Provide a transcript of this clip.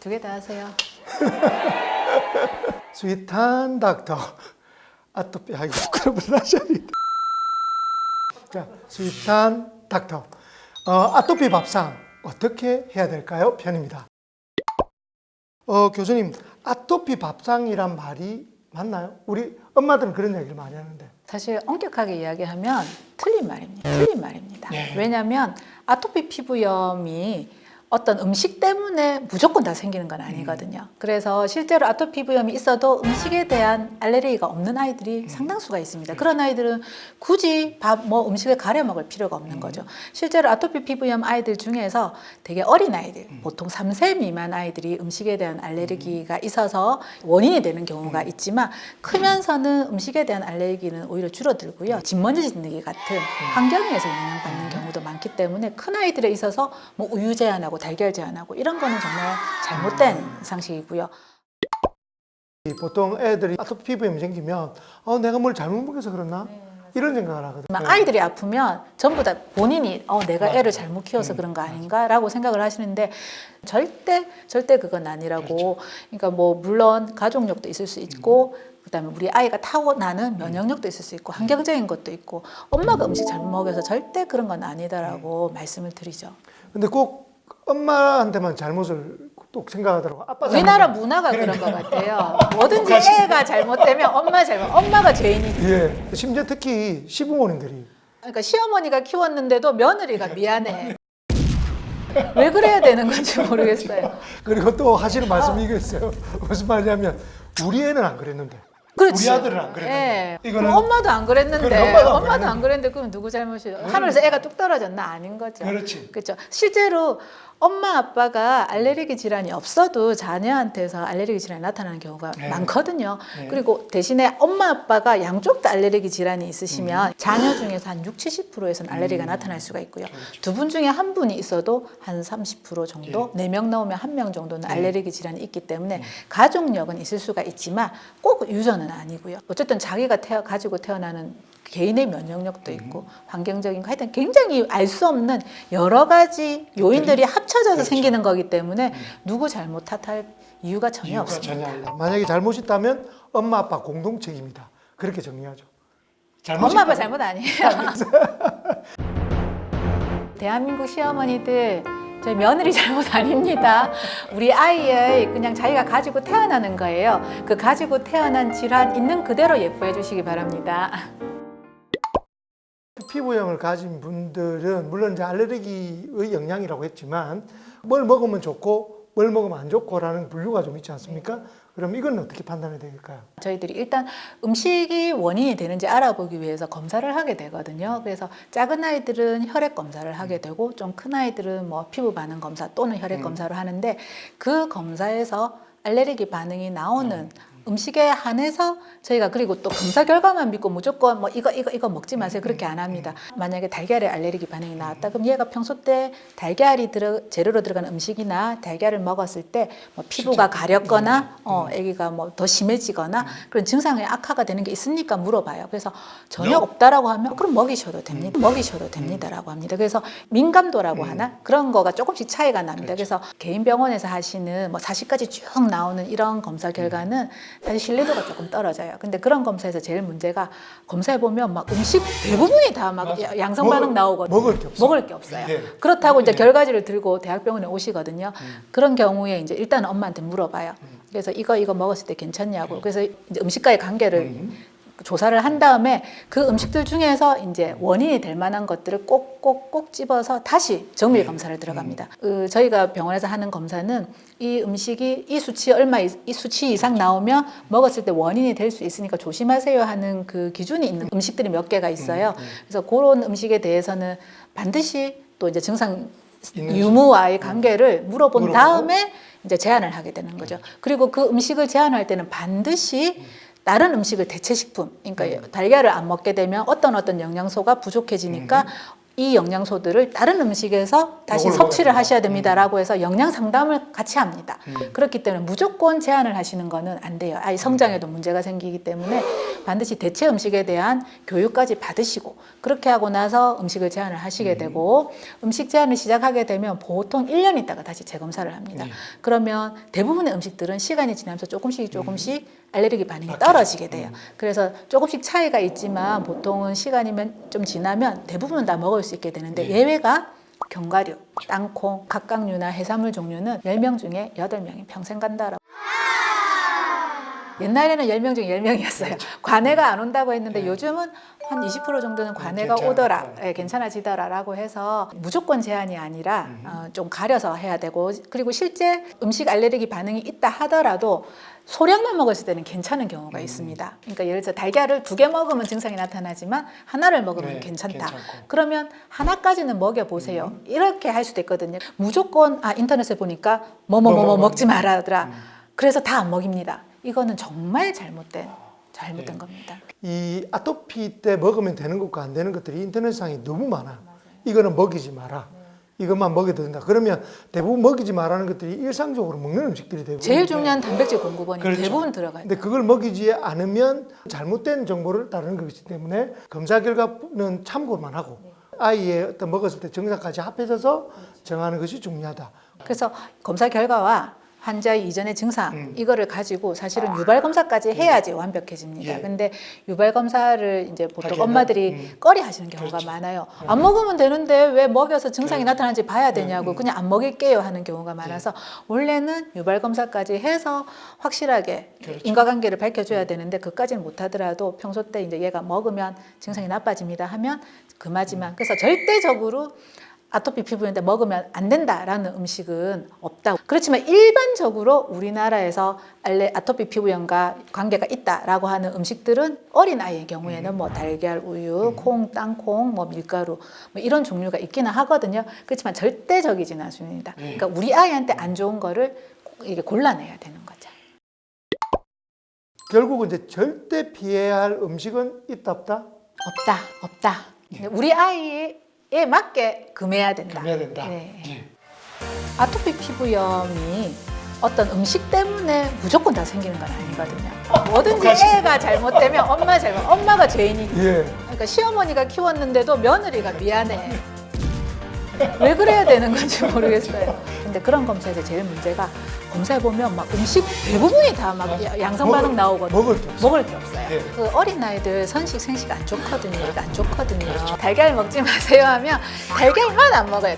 두 개 다 하세요. 스윗한 닥터 아토피 아이고 부끄러워 다시 하겠다. 자, 스윗한 닥터 아토피 밥상 어떻게 해야 될까요? 편입니다. 교수님, 아토피 밥상이란 말이 맞나요? 우리 엄마들은 그런 얘기를 많이 하는데. 사실 엄격하게 이야기하면 틀린 말입니다. 틀린 말입니다. 네. 왜냐하면 아토피 피부염이 어떤 음식 때문에 무조건 다 생기는 건 아니거든요. 그래서 실제로 아토피 피부염이 있어도 음식에 대한 알레르기가 없는 아이들이 상당수가 있습니다. 그런 아이들은 굳이 음식을 가려 먹을 필요가 없는 거죠. 실제로 아토피 피부염 아이들 중에서 되게 어린 아이들, 보통 3세 미만 아이들이 음식에 대한 알레르기가 있어서 원인이 되는 경우가 있지만 크면서는 음식에 대한 알레르기는 오히려 줄어들고요. 진먼지 진드기 같은 환경에서 영향받는 경우도 많기 때문에 큰 아이들에 있어서 뭐 우유 제한하고 달걀 제한하고 이런 거는 정말 잘못된 상식이고요. 보통 애들이 아토피 피부염이 생기면 내가 뭘 잘못 먹여서 그러나? 이런 생각을 하거든요. 아이들이 아프면 전부 다 본인이 내가 애를 잘못 키워서 그런 거 아닌가라고 생각을 하시는데 절대 그건 아니라고. 그렇죠. 그러니까 뭐 물론 가족력도 있을 수 있고 그다음에 우리 아이가 타고나는 면역력도 있을 수 있고 환경적인 것도 있고 엄마가 음식 잘못 먹여서 절대 그런 건 아니다라고 말씀을 드리죠. 근데 꼭 엄마한테만 잘못을 꼭 생각하더라고. 아빠 우리나라 문화가 그런 것 같아요. 뭐든지 애가 잘못되면 엄마가 죄인이지. 예. 심지어 특히 시부모님들이 그러니까 시어머니가 키웠는데도 며느리가 미안해. 왜 그래야 되는 건지 모르겠어요. 그리고 또 하시는 말씀이 이게 있어요. 무슨 말이냐면 우리 애는 안 그랬는데 그렇지. 우리 아들은 안 그랬는데 예. 이거는 엄마도 안 그랬는데 그건 엄마도 안 그랬는데 그럼 누구 잘못이에요? 하늘에서 애가 뚝 떨어졌나? 아닌 거죠. 그렇지. 그렇죠. 실제로 엄마 아빠가 알레르기 질환이 없어도 자녀한테서 알레르기 질환이 나타나는 경우가 네. 많거든요. 네. 그리고 대신에 엄마 아빠가 양쪽 다 알레르기 질환이 있으시면 자녀 중에서 한 60~70%에서는 알레르기가 나타날 수가 있고요. 그렇죠. 두 분 중에 한 분이 있어도 한 30% 정도, 네 명 나오면 한 명 정도는 알레르기 질환이 있기 때문에 가족력은 있을 수가 있지만 꼭 유전은 아니고요. 어쨌든 자기가 가지고 태어나는 개인의 면역력도 있고 환경적인 거 하여튼 굉장히 알 수 없는 여러 가지 요인들이 합쳐져서 그렇죠. 생기는 거기 때문에 누구 잘못 탓할 이유가 전혀 없습니다. 전혀 아니다. 만약에 잘못이 있다면 엄마 아빠 공동 책임이다. 그렇게 정리하죠. 엄마 아빠 잘못 아니에요. 대한민국 시어머니들 저희 며느리 잘못 아닙니다. 우리 아이의 그냥 자기가 가지고 태어나는 거예요. 그 가지고 태어난 질환 있는 그대로 예뻐해 주시기 바랍니다. 피부염을 가진 분들은 물론 이제 알레르기의 영향이라고 했지만 뭘 먹으면 좋고 뭘 먹으면 안 좋고라는 분류가 좀 있지 않습니까? 그럼 이건 어떻게 판단해야 될까요? 저희들이 일단 음식이 원인이 되는지 알아보기 위해서 검사를 하게 되거든요. 그래서 작은 아이들은 혈액 검사를 하게 되고 좀 큰 아이들은 뭐 피부 반응 검사 또는 혈액 검사를 하는데 그 검사에서 알레르기 반응이 나오는 음식에 한해서 저희가 그리고 또 검사 결과만 믿고 무조건 뭐 이거 먹지 마세요 그렇게 안 합니다. 만약에 달걀에 알레르기 반응이 나왔다 그럼 얘가 평소 때 달걀이 재료로 들어간 음식이나 달걀을 먹었을 때 뭐 피부가 가렵거나 아기가 뭐 더 심해지거나 그런 증상이 악화가 되는 게 있습니까 물어봐요. 그래서 전혀 없다라고 하면 그럼 먹이셔도 됩니다라고 합니다. 그래서 민감도라고 하나 그런 거가 조금씩 차이가 납니다. 그래서 개인 병원에서 하시는 뭐 40까지 쭉 나오는 이런 검사 결과는 사실 신뢰도가 조금 떨어져요. 근데 그런 검사에서 제일 문제가 검사해 보면 막 음식 대부분이 다 막 양성 반응 나오거든요. 먹을 게 없어요. 예. 그렇다고 이제 결과지를 들고 대학병원에 오시거든요. 그런 경우에 이제 일단 엄마한테 물어봐요. 그래서 이거 먹었을 때 괜찮냐고. 그래서 이제 음식과의 관계를 조사를 한 다음에 그 음식들 중에서 이제 원인이 될 만한 것들을 꼭 집어서 다시 정밀 검사를 들어갑니다. 저희가 병원에서 하는 검사는 이 음식이 이 수치 이상 나오면 먹었을 때 원인이 될 수 있으니까 조심하세요 하는 그 기준이 있는 음식들이 몇 개가 있어요. 그래서 그런 음식에 대해서는 반드시 또 이제 증상 유무와의 관계를 물어본 다음에 이제 제한을 하게 되는 거죠. 그리고 그 음식을 제한할 때는 반드시 다른 음식을 대체식품, 그러니까 달걀을 안 먹게 되면 어떤 영양소가 부족해지니까 이 영양소들을 다른 음식에서 다시 요걸 섭취를 먹어야 하셔야 됩니다라고 해서 영양 상담을 같이 합니다. 음. 그렇기 때문에 무조건 제한을 하시는 거는 안 돼요. 아이 성장에도 문제가 생기기 때문에 반드시 대체 음식에 대한 교육까지 받으시고 그렇게 하고 나서 음식을 제한을 하시게 되고 음식 제한을 시작하게 되면 보통 1년 있다가 다시 재검사를 합니다. 그러면 대부분의 음식들은 시간이 지나면서 조금씩 알레르기 반응이 떨어지게 돼요. 그래서 조금씩 차이가 있지만 보통은 시간이면 좀 지나면 대부분은 다 먹을 수 있게 되는데 예외가 견과류, 땅콩, 각각류나 해산물 종류는 10명 중에 8명이 평생 간다라고. 옛날에는 10명 중에 10명이었어요. 관해가 안 온다고 했는데 요즘은 한 20% 정도는 관해가 오더라, 괜찮아지더라라고 해서 무조건 제한이 아니라 좀 가려서 해야 되고 그리고 실제 음식 알레르기 반응이 있다 하더라도 소량만 먹었을 때는 괜찮은 경우가 있습니다. 그러니까 예를 들어 달걀을 2개 먹으면 증상이 나타나지만 하나를 먹으면 괜찮다. 그러면 하나까지는 먹여보세요. 이렇게 할 수도 있거든요. 무조건 인터넷에 보니까 뭐뭐 먹지 말아더라. 그래서 다 안 먹입니다. 이거는 정말 잘못된 겁니다. 이 아토피 때 먹으면 되는 것과 안 되는 것들이 인터넷상에 너무 많아. 이거는 먹이지 마라. 이것만 먹여도 된다. 그러면 대부분 먹이지 말라는 것들이 일상적으로 먹는 음식들이 대부분. 제일 중요한 단백질 공급원이 대부분 들어가요. 근데 그걸 먹이지 않으면 잘못된 정보를 따르는 것이기 때문에 검사 결과는 참고만 하고 아이의 어떤 먹었을 때 증상까지 합해져서 정하는 것이 중요하다. 그래서 검사 결과와 환자의 이전의 증상 이거를 가지고 사실은 유발 검사까지 해야지 완벽해집니다. 근데 유발 검사를 이제 보통 엄마들이 꺼리 하시는 경우가 많아요. 안 먹으면 되는데 왜 먹여서 증상이 나타나는지 봐야 되냐고 그냥 안 먹일게요 하는 경우가 많아서 원래는 유발 검사까지 해서 확실하게 인과관계를 밝혀줘야 되는데 그까지는 못하더라도 평소 때 이제 얘가 먹으면 증상이 나빠집니다 하면 금하지만 그래서 절대적으로 아토피 피부인데 먹으면 안 된다라는 음식은 없다고. 그렇지만 일반적으로 우리나라에서 아토피 피부염과 관계가 있다라고 하는 음식들은 어린아이의 경우에는 뭐 달걀, 우유, 콩, 땅콩, 뭐 밀가루 뭐 이런 종류가 있기는 하거든요. 그렇지만 절대적이지는 않습니다. 그러니까 우리 아이한테 안 좋은 거를 이게 골라내야 되는 거죠. 결국은 이제 절대 피해야 할 음식은 있다 없다? 없다. 우리 아이의 에 맞게 금해야 된다. 네. 아토피 피부염이 어떤 음식 때문에 무조건 다 생기는 건 아니거든요. 뭐든지 애가 잘못되면 엄마가 죄인이기 때문에. 그러니까 시어머니가 키웠는데도 며느리가 미안해. 왜 그래야 되는 건지 모르겠어요. 근데 그런 검사에서 제일 문제가 검사해보면 막 음식 대부분이 다 막 양성 반응 나오거든요. 먹을 게 없어요. 그 어린 아이들 선식, 생식 안 좋거든요. 달걀 먹지 마세요 하면 달걀만 안 먹어요.